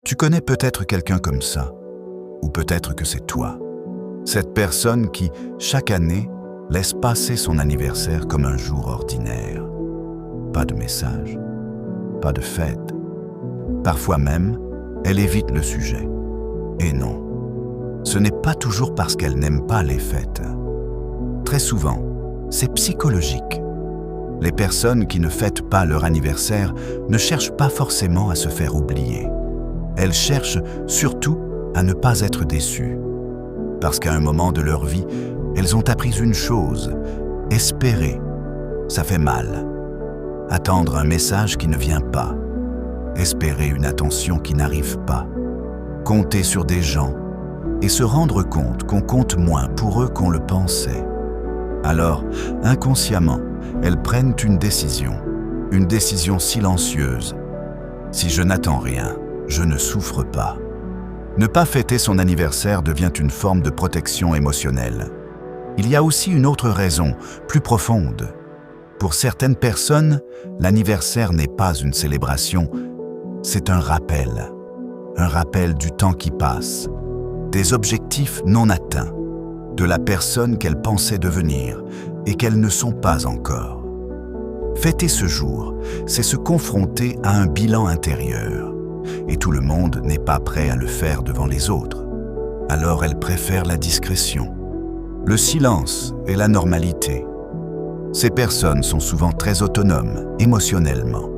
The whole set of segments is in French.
Tu connais peut-être quelqu'un comme ça, ou peut-être que c'est toi. Cette personne qui, chaque année, laisse passer son anniversaire comme un jour ordinaire. Pas de message, pas de fête. Parfois même, elle évite le sujet. Et non, ce n'est pas toujours parce qu'elle n'aime pas les fêtes. Très souvent, c'est psychologique. Les personnes qui ne fêtent pas leur anniversaire ne cherchent pas forcément à se faire oublier. Elles cherchent surtout à ne pas être déçues. Parce qu'à un moment de leur vie, elles ont appris une chose: espérer, ça fait mal. Attendre un message qui ne vient pas. Espérer une attention qui n'arrive pas. Compter sur des gens et se rendre compte qu'on compte moins pour eux qu'on le pensait. Alors, inconsciemment, elles prennent une décision silencieuse. Si je n'attends rien, je ne souffre pas. Ne pas fêter son anniversaire devient une forme de protection émotionnelle. Il y a aussi une autre raison, plus profonde. Pour certaines personnes, l'anniversaire n'est pas une célébration, c'est un rappel du temps qui passe, des objectifs non atteints, de la personne qu'elles pensaient devenir et qu'elles ne sont pas encore. Fêter ce jour, c'est se confronter à un bilan intérieur, et tout le monde n'est pas prêt à le faire devant les autres. Alors elles préfèrent la discrétion, le silence et la normalité. Ces personnes sont souvent très autonomes émotionnellement.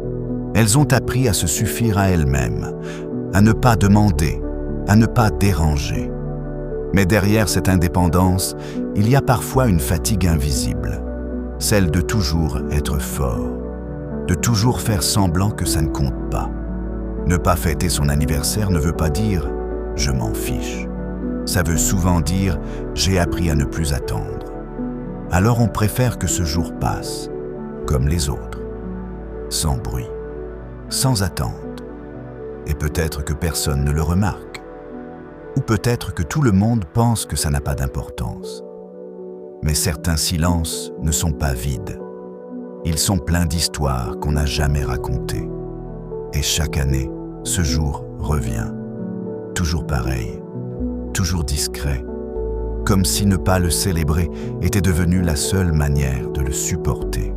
Elles ont appris à se suffire à elles-mêmes, à ne pas demander, à ne pas déranger. Mais derrière cette indépendance, il y a parfois une fatigue invisible, celle de toujours être fort, de toujours faire semblant que ça ne compte pas. Ne pas fêter son anniversaire ne veut pas dire « je m'en fiche ». Ça veut souvent dire « j'ai appris à ne plus attendre ». Alors on préfère que ce jour passe, comme les autres, sans bruit, sans attente. Et peut-être que personne ne le remarque. Ou peut-être que tout le monde pense que ça n'a pas d'importance. Mais certains silences ne sont pas vides. Ils sont pleins d'histoires qu'on n'a jamais racontées. Et chaque année, ce jour revient. Toujours pareil, toujours discret. Comme si ne pas le célébrer était devenu la seule manière de le supporter.